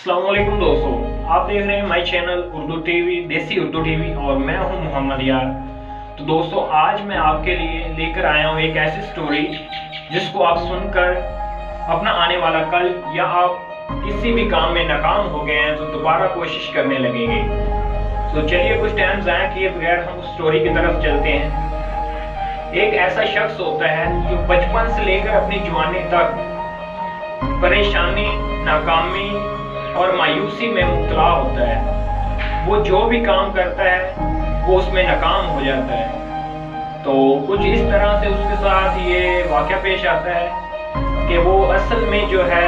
अस्सलाम वालेकुम दोस्तों, आप देख रहे हैं माई चैनल उर्दू टीवी, देसी उर्दू टीवी और मैं हूं मोहम्मद यार। तो दोस्तों आज मैं आपके लिए लेकर आया हूं एक ऐसी स्टोरी जिसको आप सुनकर अपना आने वाला कल या आप किसी भी काम में नाकाम हो गए हैं तो दोबारा कोशिश करने लगेंगे। तो चलिए कुछ टाइम ज़ाया किए बगैर हम उस स्टोरी की तरफ चलते हैं। एक ऐसा शख्स होता है जो बचपन से लेकर अपनी जवानी तक परेशानी, नाकामी और मायूसी में मुब्तला होता है। वो जो भी काम करता है वो उसमें नाकाम हो जाता है। तो कुछ इस तरह से उसके साथ ये वाक़या पेश आता है कि वो असल में जो है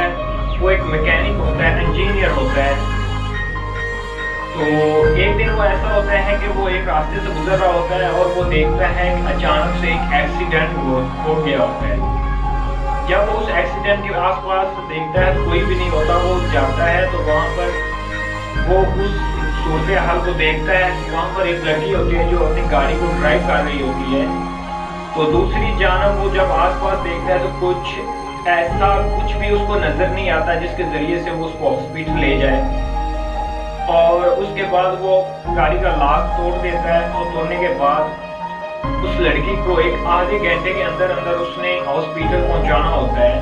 वो एक मैकेनिक होता है, इंजीनियर होता है। तो एक दिन वो ऐसा होता है कि वो एक रास्ते से गुजर रहा होता है और वो देखता है कि अचानक से एक एक्सीडेंट हो गया होता है। जब वो उस एक्सीडेंट के आसपास देखता है तो कोई भी नहीं होता, वो जाता है तो वहाँ पर वो उस सूरत हाल को देखता है। वहाँ पर एक लड़की होती है जो अपनी गाड़ी को ड्राइव कर रही होती है। तो दूसरी जानब वो जब आसपास देखता है तो कुछ भी उसको नजर नहीं आता जिसके जरिए से वो उसको हॉस्पिटल ले जाए। और उसके बाद वो गाड़ी का लॉक तोड़ देता है और तोड़ने के बाद उस लड़की को एक आधे घंटे के अंदर उसने हॉस्पिटल पहुंचाना होता है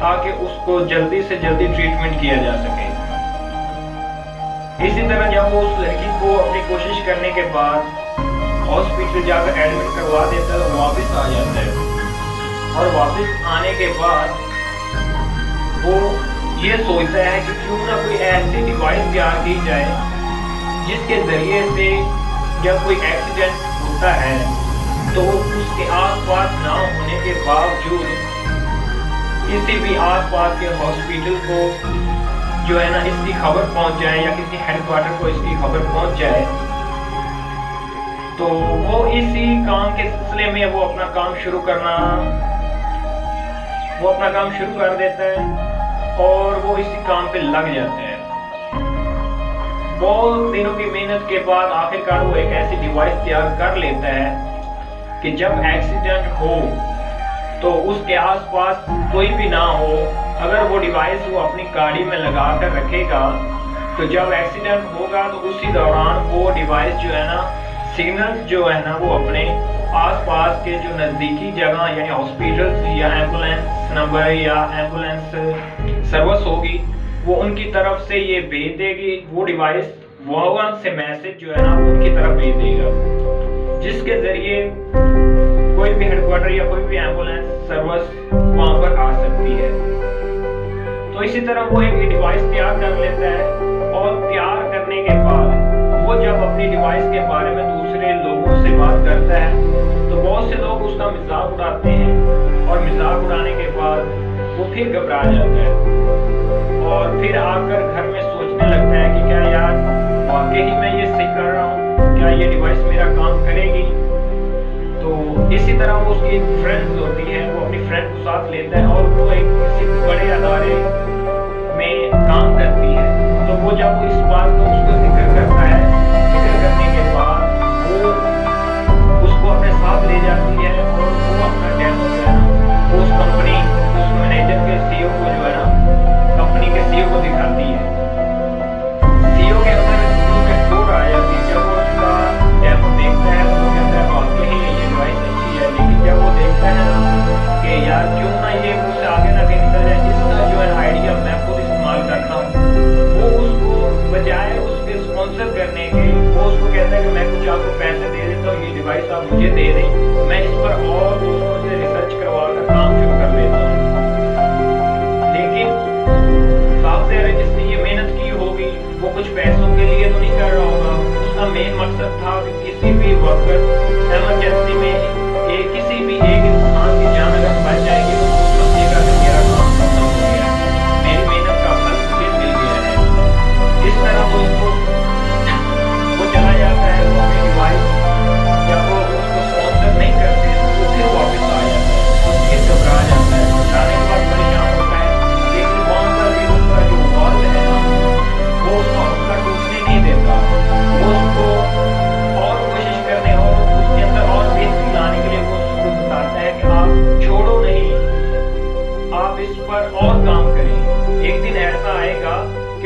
ताकि उसको जल्दी से जल्दी ट्रीटमेंट किया जा सके। इसी तरह जब वो उस लड़की को अपनी कोशिश करने के बाद हॉस्पिटल जाकर एडमिट करवा देता है तो वापस आ जाता है। और वापस आने के बाद वो ये सोचता है कि क्यों ना कोई ऐसी डिवाइस तैयार की जाए जिसके जरिए से जब कोई एक्सीडेंट होता है तो उसके आसपास ना होने के बावजूद किसी भी आसपास के हॉस्पिटल को जो है ना इसकी खबर पहुंच जाए या किसी हेडक्वार्टर को इसकी खबर पहुंच जाए। तो वो इसी काम के सिलसिले में वो अपना काम शुरू कर देता है और वो इसी काम पे लग जाता है। बहुत दिनों की मेहनत के बाद आखिरकार वो एक ऐसी डिवाइस तैयार कर लेता है कि जब एक्सीडेंट हो तो उसके आसपास कोई भी ना हो। अगर वो डिवाइस वो अपनी गाड़ी में लगा कर रखेगा तो जब एक्सीडेंट होगा तो उसी दौरान वो डिवाइस जो है ना सिग्नल्स जो है ना वो अपने आसपास के जो नज़दीकी जगह यानी हॉस्पिटल्स या एम्बुलेंस नंबर या एम्बुलेंस सर्विस होगी वो उनकी तरफ से ये भेज देगी। वो डिवाइस वहाँ से मैसेज जो है ना उनकी तरफ भेज देगा जिसके जरिए कोई भी हेडक्वार्टर या कोई भी एम्बुलेंस सर्विस वहाँ पर आ सकती है। तो इसी तरह वो एक डिवाइस तैयार कर लेता है और तैयार करने के बाद वो जब अपनी डिवाइस के बारे में दूसरे लोगों से बात करता है तो बहुत से लोग उसका मजाक उड़ाते हैं और मजाक उड़ाने के बाद वो फिर घबरा जाता है और फिर आकर घर में सोचने लगता है कि क्या यार वाकई ही मैं ये सही कर रहा हूँ, क्या ये डिवाइस मेरा काम करेगी। तो इसी तरह वो उसकी एक फ्रेंड होती है, वो अपनी फ्रेंड को साथ लेता है और वो एक किसी बड़े अदारे में काम करती है। तो वो जब इस बात को उसको जिक्र करता है, जिक्र करने के बाद वो उसको अपने साथ ले जाती है और वो अपना डेमो जो है ना वो उस कंपनी उस मैनेजर के सीईओ को जो है ना कंपनी के सीईओ को दिखाती है। सीईओ के अंदर थोड़ा आया कि जब वो उसका डेमो देखता है तो वो कहता है वाकई ही ये डिवाइस अच्छी है। लेकिन जब वो देखता है ना कि यार क्यों ना ये मुझसे आगे ना कहीं निकल जाए, इसका जो है आइडिया मैं खुद इस्तेमाल करता हूँ, वो उसको बजाय उसके स्पॉन्सर करने के वो उसको कहता है कि मैं कुछ आपको पैसे दे देता हूँ, ये डिवाइस आप मुझे दे दें, मैं इस पर और दूसरों से रिसर्च करवा कर काम शुरू कर लेता हूँ। लेकिन साफ से जिसने ये मेहनत की होगी वो कुछ पैसों के लिए तो नहीं कर रहा होगा, उसका मेन मकसद था कि किसी भी वक्त इमरजेंसी में किसी भी एक इंसान की जान अगर बच जाएगी तो वो समझेगा कि मेरा काम खत्म हो गया है, मेरी मेहनत का फल मुझे मिल गया है। इस तरह वो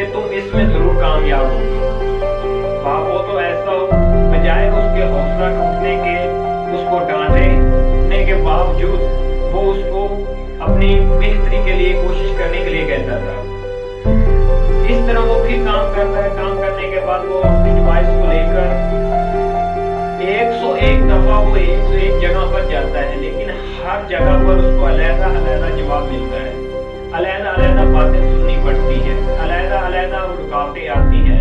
کہ تم اس میں ضرور کامیاب ہو۔ باپ ہو تو ایسا ہو، بجائے اس کے حوصلہ ٹوٹنے کے، اس کو ڈانٹنے کے باوجود وہ اس کو اپنی بہتری کے لیے کوشش کرنے کے لیے کہتا تھا۔ اس طرح وہ پھر کام کرتا ہے، کام کرنے کے بعد وہ اپنی ڈیوائس کو لے کر 101 دفعہ وہ 101 جگہ پر جاتا ہے، لیکن ہر جگہ پر اس کو علیحدہ علیحدہ جواب ملتا ہے، علیحدہ علیحدہ باتیں سننی پڑتی ہیں، علیحدہ علیحدہ رکاوٹیں آتی ہیں،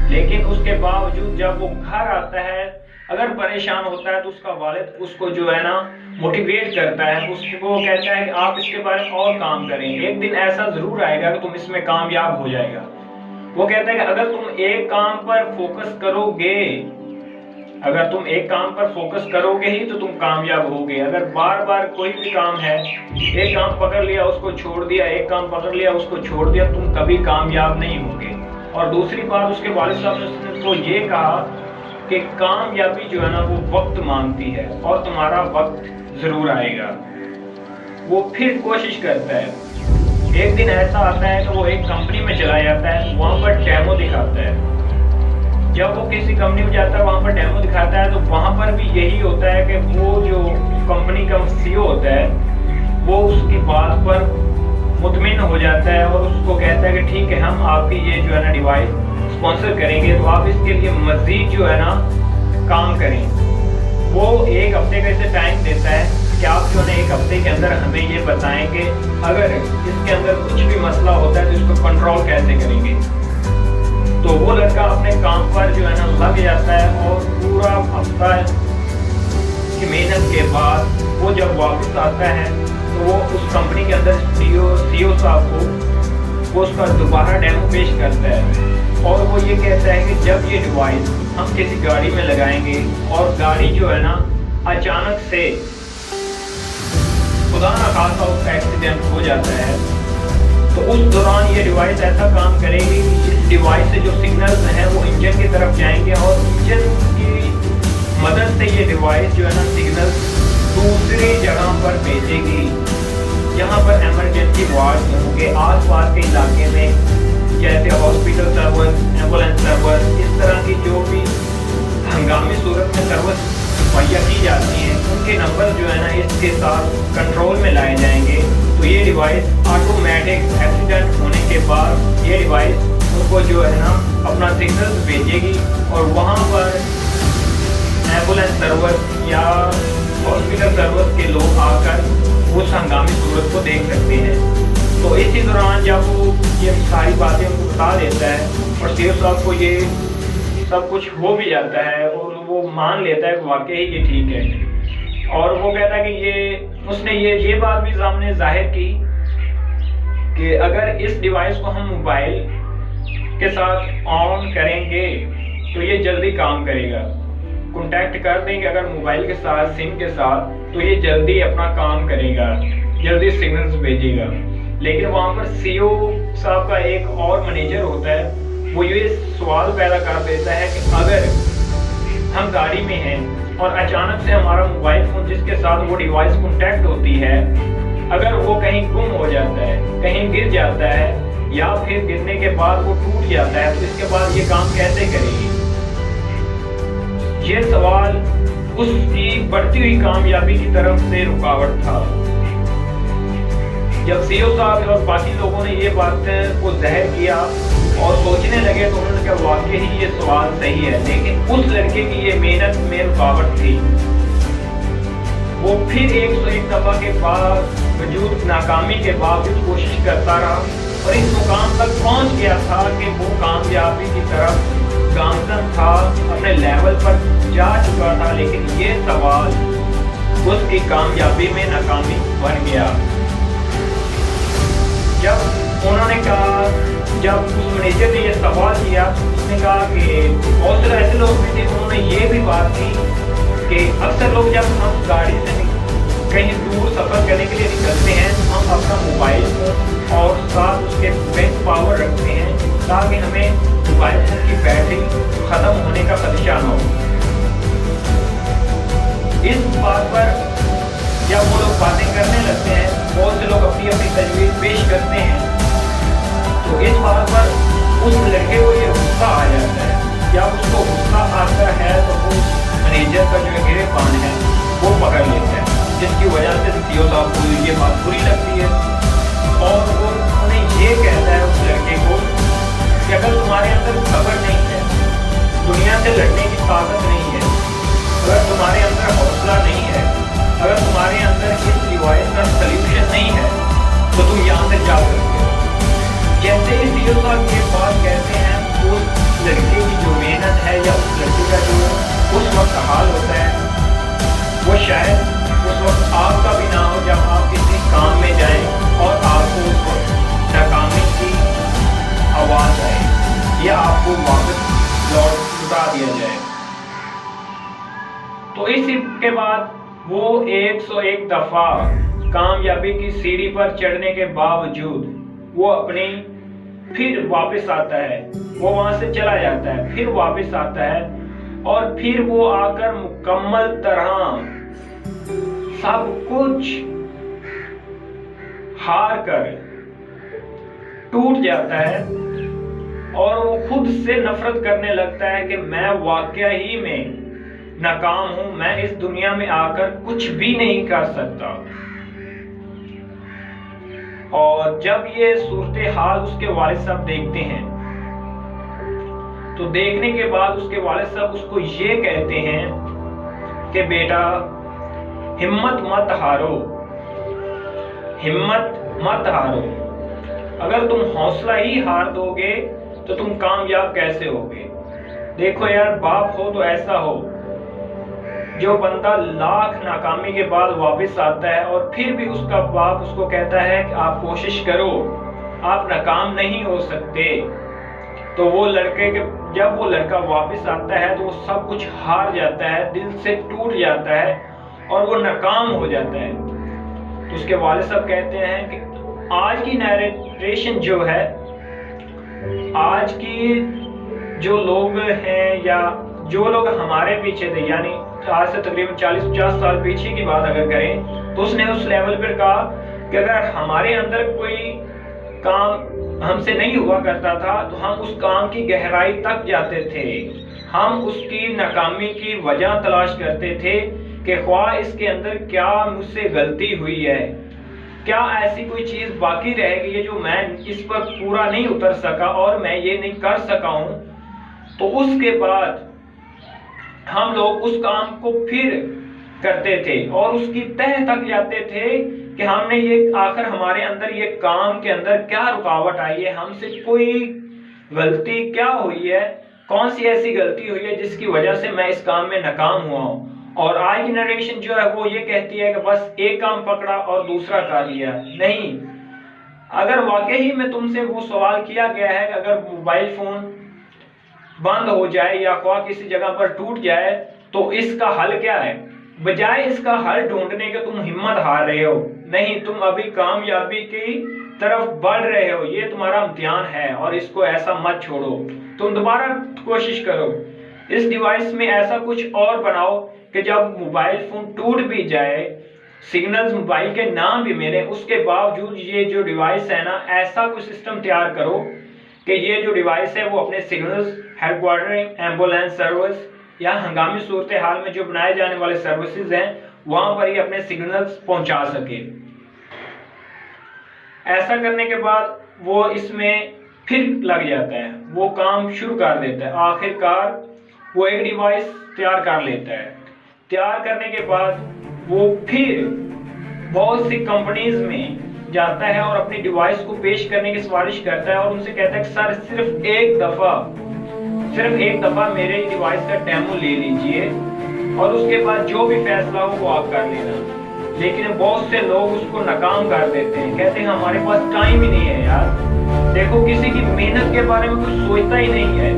لیکن اس کے باوجود جب وہ گھر آتا ہے، اگر پریشان ہوتا ہے تو اس کا والد اس کو جو ہے نا موٹیویٹ کرتا ہے، اس کو کہتا ہے کہ آپ اس کے بارے میں اور کام کریں، ایک دن ایسا ضرور آئے گا کہ تم اس میں کامیاب ہو جائے گا۔ وہ کہتا ہے کہ اگر تم ایک کام پر فوکس کرو گے، اگر تم ایک کام پر فوکس کرو گے ہی تو تم کامیاب ہوگے۔ اگر بار بار کوئی بھی کام ہے، ایک کام پکڑ لیا اس کو چھوڑ دیا، ایک کام پکڑ لیا اس کو چھوڑ دیا، تم کبھی کامیاب نہیں ہوگے۔ اور دوسری بات اس کے والد صاحب نے تو یہ کہا کہ کامیابی جو ہے نا وہ وقت مانگتی ہے اور تمہارا وقت ضرور آئے گا۔ وہ پھر کوشش کرتا ہے۔ ایک دن ایسا آتا ہے کہ وہ ایک کمپنی میں چلا جاتا ہے، وہاں پر ڈیمو دکھاتا ہے۔ جب وہ کسی کمپنی میں جاتا ہے، وہاں پر ڈیمو دکھاتا ہے، تو وہاں پر بھی یہی ہوتا ہے کہ وہ جو کمپنی کا CEO ہوتا ہے وہ اس کی بات پر مطمئن ہو جاتا ہے اور اس کو کہتا ہے کہ ٹھیک ہے، ہم آپ کی یہ جو ہے نا ڈیوائس اسپانسر کریں گے، تو آپ اس کے لیے مزید جو ہے نا کام کریں۔ وہ ایک ہفتے کا اسے ٹائم دیتا ہے کہ آپ جو ہے نا ایک ہفتے کے اندر ہمیں یہ بتائیں کہ اگر اس کے اندر کچھ بھی مسئلہ ہوتا ہے تو اس کو کنٹرول کیسے کریں گے۔ تو وہ لڑکا اپنے کام پر جو ہے نا لگ جاتا ہے اور پورا ہفتہ کی محنت کے بعد وہ جب واپس آتا ہے تو وہ اس کمپنی کے اندر CEO صاحب کو وہ اس کا دوبارہ ڈیمو پیش کرتا ہے اور وہ یہ کہتا ہے کہ جب یہ ڈیوائس ہم کسی گاڑی میں لگائیں گے اور گاڑی جو ہے نا اچانک سے خدا نہ خاصا اس کا ایکسیڈنٹ ہو جاتا ہے، تو اس دوران یہ ڈیوائس ایسا کام کرے گی کہ اس ڈیوائس سے جو سگنلز ہیں وہ انجن کی طرف جائیں گے اور انجن کی مدد سے یہ ڈیوائس جو ہے نا سگنل دوسری جگہ پر بھیجے گی، جہاں پر ایمرجنسی وارڈ ہوں گے آس پاس کے علاقے میں، جیسے ہاسپٹل سرور، ایمبولینس سرور، اس طرح کی جو بھی ہنگامی صورت میں سروس مہیا کی جاتی ہیں، ان کے نمبر جو ہے نا اس کے ساتھ کنٹرول میں لائے جائیں گے۔ تو یہ ڈیوائس آٹومیٹک ایکسیڈنٹ ہونے کے بعد یہ ڈیوائس ان کو جو ہے نا اپنا سگنل بھیجے گی اور وہاں پر ایمبولینس سروس یا ہاسپٹل سروس کے لوگ آ کر اس ہنگامی صورت کو دیکھ سکتے ہیں۔ تو اسی دوران جب وہ یہ ساری باتیں ان کو بتا دیتا ہے اور CEO صاحب کو یہ سب کچھ ہو بھی جاتا ہے اور وہ مان لیتا ہے کہ واقعی یہ ٹھیک ہے، اور وہ کہتا ہے کہ اس نے یہ بات بھی سامنے ظاہر کی کہ اگر اس ڈیوائس کو ہم موبائل کے ساتھ آن کریں گے تو یہ جلدی کام کرے گا، کنٹیکٹ کر دیں گے اگر موبائل کے ساتھ سم کے ساتھ تو یہ جلدی اپنا کام کرے گا، جلدی سگنلز بھیجے گا۔ لیکن وہاں پر CEO صاحب کا ایک اور مینیجر ہوتا ہے، وہ یہ سوال پیدا کر دیتا ہے کہ اگر ہم گاڑی میں ہیں اور اچانک سے ہمارا موبائل فون جس کے ساتھ وہ ڈیوائس کنٹیکٹ ہوتی ہے اگر وہ کہیں گم ہو جاتا ہے، کہیں گر جاتا ہے یا پھر گرنے کے بعد وہ ٹوٹ جاتا ہے تو اس کے بعد یہ کام کیسے کرے گی؟ یہ سوال اس کی بڑھتی ہوئی کامیابی کی طرف سے رکاوٹ تھا۔ جب CEO صاحب اور باقی لوگوں نے یہ بات کو ظاہر کیا اور سوچنے لگے تو انہوں نے کہا واقعی یہ سوال صحیح ہے، لیکن اس لڑکے کی یہ محنت میں رکاوٹ تھی۔ وہ پھر 101 دفعہ کے بعد وجود ناکامی کے باوجود کوشش کرتا رہا اور اس مقام تک پہنچ گیا تھا کہ وہ کامیابی کی طرف گامزن تھا، اپنے لیول پر جا چکا تھا، لیکن یہ سوال اس کی کامیابی میں ناکامی بن گیا۔ جب انہوں نے کہا، جب اس مینیجر نے یہ سوال کیا، اس نے کہا کہ بہت سے ایسے لوگ بھی تھے، انہوں نے یہ بھی بات کی کہ اکثر لوگ جب ہم گاڑی سے کہیں دور سفر کرنے کے لیے نکلتے ہیں تو ہم اپنا موبائل فون اور ساتھ اس کے بیک پاور رکھتے ہیں تاکہ ہمیں موبائل فون کی بیٹری ختم ہونے کا خدشہ نہ ہو۔ اس بات پر جب وہ لوگ باتیں کرنے لگتے ہیں، بہت سے لوگ اپنی اپنی تجویز پیش کرتے ہیں، تو اس بات پر اس वो पकड़ लेता है, जिसकी वजह से सीईओ साहब को ये बात बुरी लगती है और वो उन्हें ये कहता है उस लड़के को कि अगर तुम्हारे अंदर सब्र नहीं है, दुनिया से लड़ने की ताकत नहीं है, अगर तुम्हारे अंदर हौसला नहीं है, अगर तुम्हारे अंदर इस डिवाइस का सल्यूशन नहीं है, तो तुम यहाँ से जा सकते हो। जैसे ही सीईओ साहब ये बात कहते हैं, उस लड़के की जो मेहनत है या उस लड़के का जो उस वक्त हाल होता है, वो शायद उस वक्त आपका भी ना हो जब आप किसी काम में जाएं और आपको उस वक्त नाकामी की आवाज आए या आपको वापस लौटा दिया जाए। तो इसी के बाद वो 101 दफा कामयाबी की सीढ़ी पर चढ़ने के बावजूद वो अपनी फिर वापस आता है, वो वहां से चला जाता है, फिर वापस आता है और फिर वो आकर मुकम्मल तरह सब कुछ हार कर टूट जाता है और वो खुद से नफरत करने लगता है कि मैं वाकया ही में नाकाम हूं, मैं इस दुनिया में आकर कुछ भी नहीं कर सकता। और जब ये सूरत हाल उसके वालिद साहब देखते हैं, तो देखने के बाद उसके वालिद साहब उसको ये कहते हैं कि बेटा हिम्मत मत हारो, हिम्मत मत हारो। अगर तुम हौसला ही हार दोगे तो तुम कामयाब कैसे होगे। देखो यार, बाप हो तो ऐसा हो जो बंदा लाख नाकामी के बाद वापस आता है और फिर भी उसका बाप उसको कहता है कि आप कोशिश करो, आप नाकाम नहीं हो सकते। तो वो लड़के के जब वो लड़का वापस आता है तो वो सब कुछ हार जाता है, दिल से टूट जाता है और वो नाकाम हो जाता है। तो उसके वालिद साहब कहते हैं कि आज की नरेशन जो है, आज की जो लोग हैं या जो लोग हमारे पीछे थे, यानी आज से तकरीबन 40-50 साल पीछे की बात अगर करें, तो उसने उस लेवल पर कहा कि अगर हमारे अंदर कोई काम हमसे नहीं हुआ करता था तो हम उस काम की गहराई तक जाते थे, हम उसकी नाकामी की वजह तलाश करते थे कि ख्वाह इसके अंदर क्या मुझसे गलती हुई है, क्या ऐसी कोई चीज बाकी रह गई है जो मैं इस पर पूरा नहीं उतर सका और मैं ये नहीं कर सका हूं। तो उसके बाद हम लोग उस काम को फिर करते थे और उसकी तह तक जाते थे कि हमने ये आखिर हमारे अंदर ये काम के अंदर क्या रुकावट आई है, हमसे कोई गलती क्या हुई है, कौन सी ऐसी गलती हुई है जिसकी वजह से मैं इस काम में नाकाम हुआ हूं। और आज की नरेशन जो है वो ये कहती है कि बस एक काम पकड़ा और दूसरा कर लिया। नहीं, अगर वाकई में तुमसे वो सवाल किया गया है कि अगर मोबाइल फोन बंद हो जाए या किसी जगह पर टूट जाए तो इसका हल क्या है, बजाय इसका हल ढूंढने के तुम हिम्मत हार रहे हो। नहीं, तुम अभी कामयाबी की तरफ बढ़ रहे हो, ये तुम्हारा इम्तिहान है और इसको ऐसा मत छोड़ो, तुम दोबारा कोशिश करो। इस डिवाइस में ऐसा कुछ और बनाओ कि जब मोबाइल फोन टूट भी जाए, सिग्नल्स मोबाइल के नाम भी मिले, उसके बावजूद ये जो डिवाइस है ना, ऐसा कुछ सिस्टम तैयार करो कि ये जो डिवाइस है वो अपने सिग्नल्स हेडक्वार्टर, एम्बुलेंस सर्विस या हंगामी सूरत हाल में जो बनाए जाने वाले सर्विसेज हैं वहां पर ही अपने सिग्नल्स पहुंचा सके। ऐसा करने के बाद वो इसमें फिर लग जाता है, वो काम शुरू कर देता है। आखिरकार वो एक डिवाइस तैयार कर लेता है। तैयार करने के बाद वो फिर बहुत सी कंपनीज में जाता है और अपनी डिवाइस को पेश करने की सिफारिश करता है और उनसे कहता है कि सर सिर्फ एक दफा मेरे डिवाइस का डेमो ले लीजिए और उसके बाद जो भी फैसला हो वो आप कर लेना। लेकिन बहुत से लोग उसको नाकाम कर देते हैं, कहते हैं हमारे पास टाइम ही नहीं है यार। देखो, किसी की मेहनत के बारे में कुछ सोचता ही नहीं है।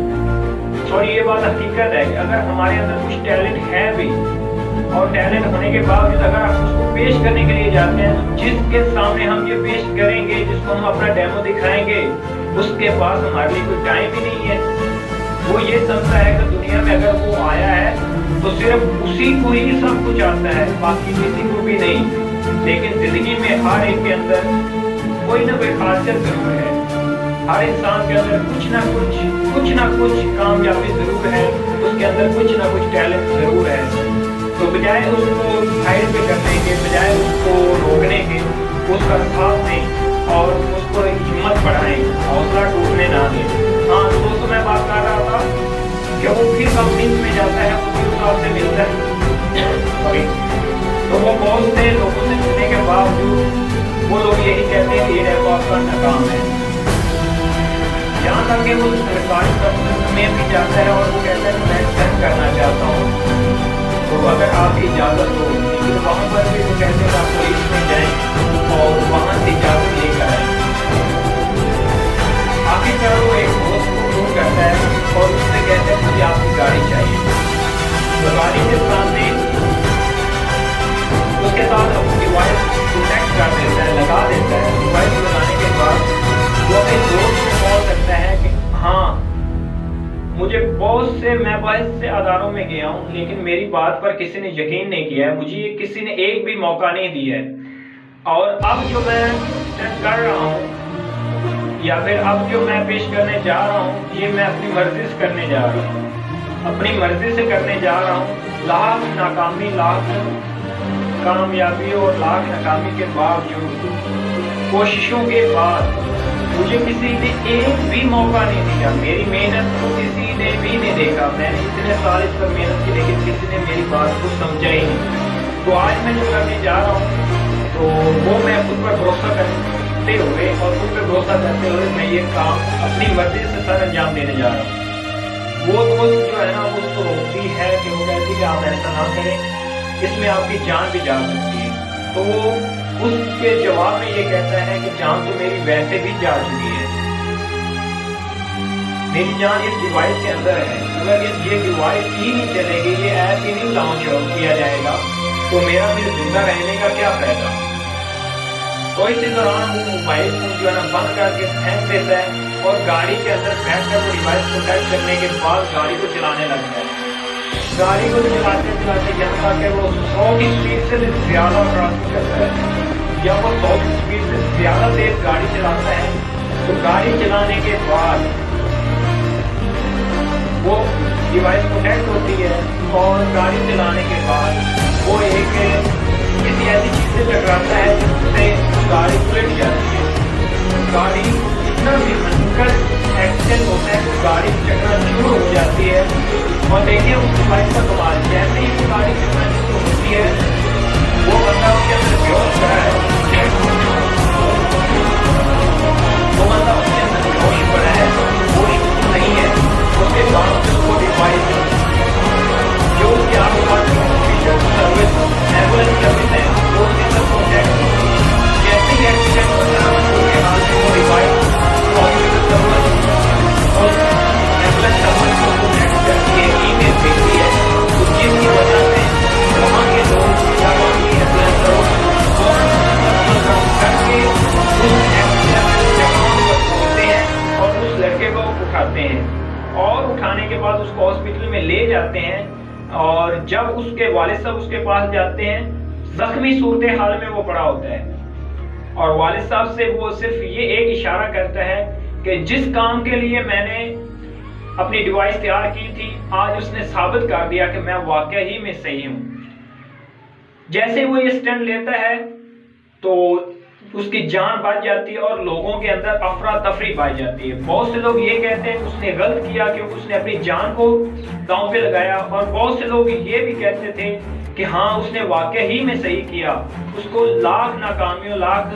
और ये बात हकीकत है कि अगर हमारे अंदर कुछ टैलेंट है भी और टैलेंट होने के बावजूद अगर आप उसको पेश करने के लिए जाते हैं तो जिसके सामने हम ये पेश करेंगे, जिसको हम अपना डेमो दिखाएंगे, उसके पास हमारे लिए कोई टाइम ही नहीं है। वो ये समझता है कि दुनिया में अगर वो आया है तो सिर्फ उसी को ही सब कुछ आता है, बाकी किसी को भी नहीं। लेकिन जिंदगी में हर एक के अंदर कोई ना कोई खासियत जरूर है, हर इंसान के अंदर कुछ ना कुछ कामयाबी जरूर है, उसके अंदर कुछ ना कुछ टैलेंट जरूर है। तो बजाय उसको साइड पे करने के, बजाय उसको रोकने के, उसका साथ दें और उसको हिम्मत बढ़ाएं, हौसला टूटने ना दें। हाँ, दोस्तों मैं बात कर रहा था कि वो फिर कंपनी में जाता है, उसी हिसाब से मिलता है। तो वो बहुत से लोगों से मिलने के बावजूद वो लोग यही कहते हैं ये डेवो आपका नाकाम है। यहाँ तक कि वो सरकारी दफ्तर में भी जाता है और वो कहता है कि मैं रिजाइन करना चाहता हूँ, तो अगर आपकी इजाज़त हो। लेकिन वहाँ पर भी वो कहते हैं आप पुलिस में जाएं और वहाँ से इजाज़त लेकर आएं। आखिरकार वो एक दोस्त को फोन करता है और उससे कहते हैं मुझे आपकी गाड़ी चाहिए। तो गाड़ी के सामने उसके साथ अपनी डिवाइस कनेक्ट कर देता है, लगा देता है। डिवाइस लगाने के बाद वो अपने दोस्त को कॉल करता है कि हाँ मुझे मैं बहुत से अदारों में गया हूँ, लेकिन मेरी बात पर किसी ने यकीन नहीं किया है, मुझे किसी ने एक भी मौका नहीं दिया है। और अब जो मैं कर रहा हूँ या फिर अब जो मैं पेश करने जा रहा हूँ, ये मैं अपनी मर्जी से करने जा रहा हूँ, अपनी मर्जी से करने जा रहा हूँ। लाख नाकामी, लाख कामयाबी और लाख नाकामी के बावजूद, कोशिशों के बाद मुझे किसी ने एक भी मौका नहीं दिया। मेरी मेहनत को किसी ने भी नहीं देखा। मैंने इतने साल इस पर मेहनत की, लेकिन किसी ने मेरी बात को समझा ही नहीं। तो आज मैं जो करने जा रहा हूँ तो वो मैं खुद पर भरोसा करते हुए और खुद पर भरोसा करते हुए मैं ये काम अपनी मर्जी से सर अंजाम देने जा रहा हूँ। वो दोस्त जो है ना, वो उसको रोकती है कि वो कहती है कि आप ऐसा ना करें, इसमें आपकी जान भी जा सकती है। तो वो उसके जवाब में ये कहता है कि जान तो मेरी वैसे भी जा चुकी है, मेरी जान इस डिवाइस के अंदर है। अगर ये डिवाइस ही नहीं चलेगी, ये ऐप ही नहीं लॉन्च किया जाएगा, तो मेरा फिर जिंदा रहने का क्या फायदा। तो इसी दौरान वो मोबाइल फोन जो है ना बंद करके फेंक देता है और गाड़ी के अंदर बैठ कर वो डिवाइस को टच करने के बाद गाड़ी को चलाने लगता है। गाड़ी को चलाते चलाते यहाँ तक वो 100 की स्पीड से ज्यादा क्रॉसिंग करता है, या वो 100 की स्पीड से ज्यादा तेज गाड़ी चलाता है। तो गाड़ी चलाने के बाद वो डिवाइस कनेक्ट होती है और गाड़ी चलाने के बाद वो एक किसी ऐसी चीज से टकराता है जिससे गाड़ी उलट जाती है। गाड़ी इतना भयंकर एक्सीडेंट होता है तो गाड़ी चकना शुरू हो जाती है। और देखिए उस डिवाइस का कमाल, जैसे ही वो गाड़ी चलना शुरू होती है, वो बंदा उसके अंदर बेहोश पड़ा है, वो बंदा उसके अंदर बेहोश पड़ा है, होश नहीं है। उसके बाद उसको डिवाइस जो उसके आस पास सर्विस एम्बुलेंस सर्विस है वो उसके अंदर कॉन्टैक्ट, जैसे ही एक्सीडेंट होता है उसके हाथ में वो डिवाइस हॉस्पिटल सर्विस और एम्बुलेंस सर्विस को कॉन्टैक्ट करती है, ईमेल भेजती है। तो जिसकी वजह से वहाँ के लोग एम्बुलेंस करके उस हैं और उस लड़के को उठाते हैं और उठाने के बाद उसको हॉस्पिटल में ले जाते हैं। और जब उसके वालिद साहब उसके पास जाते हैं, जख्मी सूरत हाल में वो पड़ा होता है और वालिद साहब से वो सिर्फ ये एक इशारा करता है कि जिस काम के लिए मैंने अपनी डिवाइस तैयार की थी, आज उसने साबित कर दिया कि मैं वाकई ही में सही हूं। जैसे वो ये स्टैंड लेता है तो उसकी जान बच जाती है और लोगों के अंदर अफरा तफरी पाई जाती है। बहुत से लोग ये कहते हैं कि उसने गलत किया क्योंकि उसने अपनी जान को दांव पे लगाया, और बहुत से लोग ये भी कहते थे कि हाँ उसने वाकई ही में सही किया। उसको लाख नाकामियों, लाख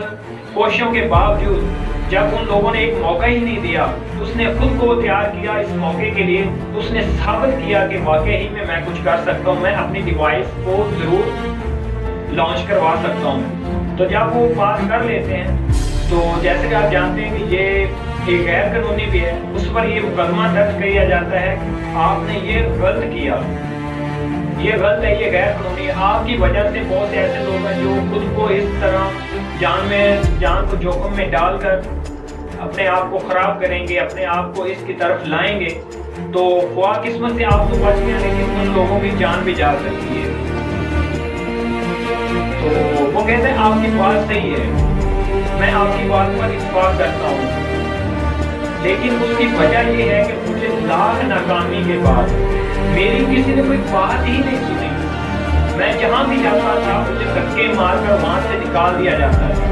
कोशिशों के बावजूद जब उन लोगों ने एक मौका ही नहीं दिया, उसने खुद को तैयार किया इस मौके के लिए। उसने साबित किया कि वाकई ही में मैं कुछ कर सकता हूँ, मैं अपनी डिवाइस को जरूर लॉन्च करवा सकता हूँ। तो जब वो पास कर लेते हैं तो जैसे कि आप जानते हैं कि ये एक गैर कानूनी भी है, उस पर ये मुकदमा दर्ज किया जाता है, आपने ये गलत किया, ये गलत है, ये गैर कानूनी है। आपकी वजह से बहुत से ऐसे लोग हैं जो खुद को इस तरह जान को जोखिम में डालकर अपने आप को खराब करेंगे, अपने आप को इसकी तरफ लाएंगे। तो खुदा किस्मत से आप तो बच गए, लेकिन उन लोगों की जान भी जा सकती है। तो वो कहते हैं आपकी बात सही है, मैं आपकी बात पर इत्तेफाक करता हूँ, लेकिन उसकी वजह ये है कि मुझे लाख नाकामी के बाद मेरी किसी ने कोई बात ही नहीं सुनी। میں جہاں بھی جاتا تھا مجھے دھکے مار کر وہاں سے نکال دیا جاتا تھا.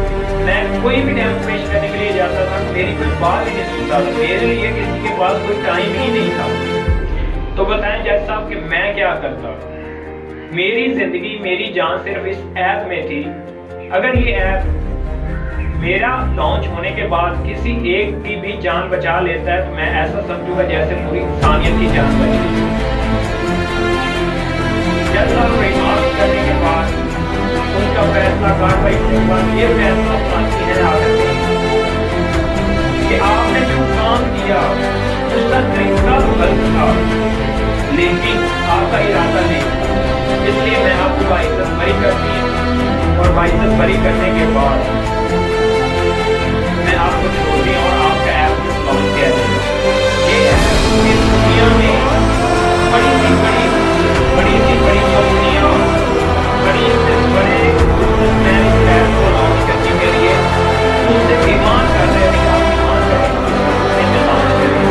میں کوئی بھی ڈیمو پیش کرنے کے لیے جاتا تھا, میری کوئی بات ہی نہیں سنتا تھا, میرے لیے کسی کے پاس کوئی ٹائم ہی نہیں تھا. تو بتائیں جج صاحب کہ میں کیا کرتا. میری زندگی میری جان صرف اس ایپ میں تھی. اگر یہ ایپ میرا لانچ ہونے کے بعد کسی ایک کی بھی جان بچا لیتا ہے تو میں ایسا سمجھوں گا جیسے پوری انسانیت کی جان بچ گئی. جج صاحب ریمارک کرنے کے بعد ان کا فیصلہ کاروائی کے بعد یہ فیصلہ ساتھی ہے کہ آپ نے جو کام کیا اس کا طریقہ غلط تھا لیکن آپ کا ارادہ نہیں تھا. اس لیے میں آپ کو باعزت بری کرتی ہوں اور باعزت بری کرنے کے بعد میں آپ کو چھوڑتی ہوں اور آپ کا ایپ لانچ کیا جائے. یہ ایپ اس دنیا میں بڑی سی بڑی کمپنیاں بڑی سے بڑے بزنسمین اس ایپ کو لانچ کرنے کے لیے ان سے ڈیمانڈ کر رہے ہیں کہ آپ ڈیمانڈ کریں اسے لانچ کریں.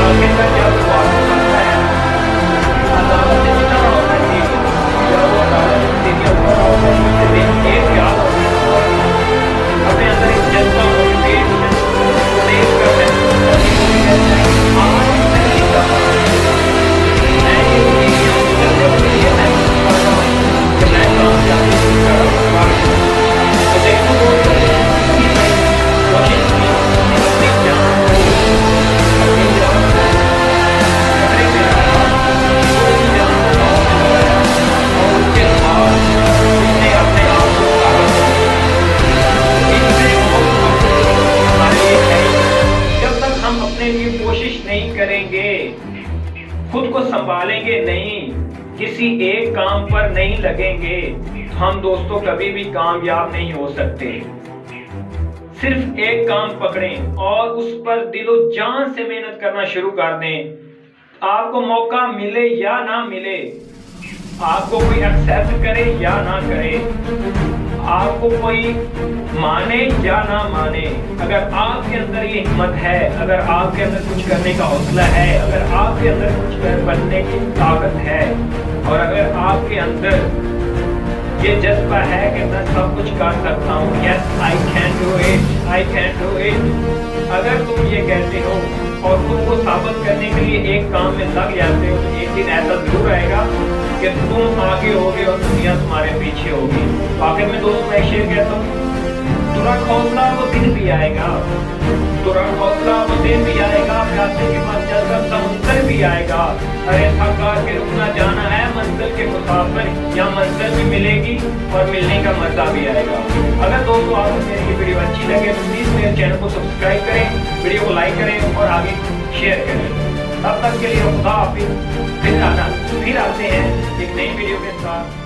آگے کا جب واپس آتا ہے عدالت اس طرح ہونا چاہیے جب وہ عدالت سے جب ہوتا ہے ایک یاد ہوتا ہے اپنے اندر ایک جذبہ موٹیویشن دیکھ کر میں آج نہیں کہا میں یہ چیزیں کرنے کے لیے میں کرتا ہوں کہ میں کامیابی کر رہا ہوں. تو دیکھو کوشش کی اپنی جان اپنی جان خطرے میں رکھا کوئی جان کو لانچ لگایا اور اس کے بعد اس نے اپنے آپ کو جب تک ہم اپنے لیے کوشش نہیں کریں گے خود کو سنبھالیں گے نہیں کسی ایک کام پر نہیں لگیں گے ہم دوستوں کبھی بھی کامیاب نہیں ہو سکتے. صرف ایک کام پکڑیں اور اس پر دل و جان سے محنت کرنا شروع کر دیں. آپ کو موقع ملے یا نہ ملے, آپ کو کوئی ایکسپٹ کرے یا نہ کرے, آپ کو کوئی مانے یا نہ مانے, اگر آپ کے اندر یہ ہمت ہے, اگر آپ کے اندر کچھ کرنے کا حوصلہ ہے, اگر آپ کے اندر کچھ بننے کی طاقت ہے اور اگر آپ کے اندر یہ جذبہ ہے کہ میں سب کچھ کر سکتا ہوں, yes I can do it, I can do it, اگر تم یہ کہتے ہو اور خود کو ثابت کرنے کے لیے ایک کام میں لگ جاتے ہو تو ایک دن ایسا ضرور آئے گا کہ تم آگے ہوگے اور دنیا تمہارے پیچھے ہوگی. آخر میں دوست میں شعر کہتا ہوں تو رکھ حوصلہ وہ دن بھی آئے گا, تو رکھ حوصلہ وہ دن بھی آئے گا, پیاسے کے پاس جل کر سمندر بھی آئے گا. ارے تھکا کے رکنا جانا ہے منزل کے مسافر, یا منزل بھی ملے گی اور ملنے کا مزہ بھی آئے گا. اگر دوستوں آپ کو میری یہ ویڈیو اچھی لگے تو پلیز میرے چینل کو سبسکرائب کریں, ویڈیو کو لائک کریں اور آگے شیئر کریں. تب تک کے لیے خدا حافظ. پھر آتے ہیں ایک نئی ویڈیو کے ساتھ.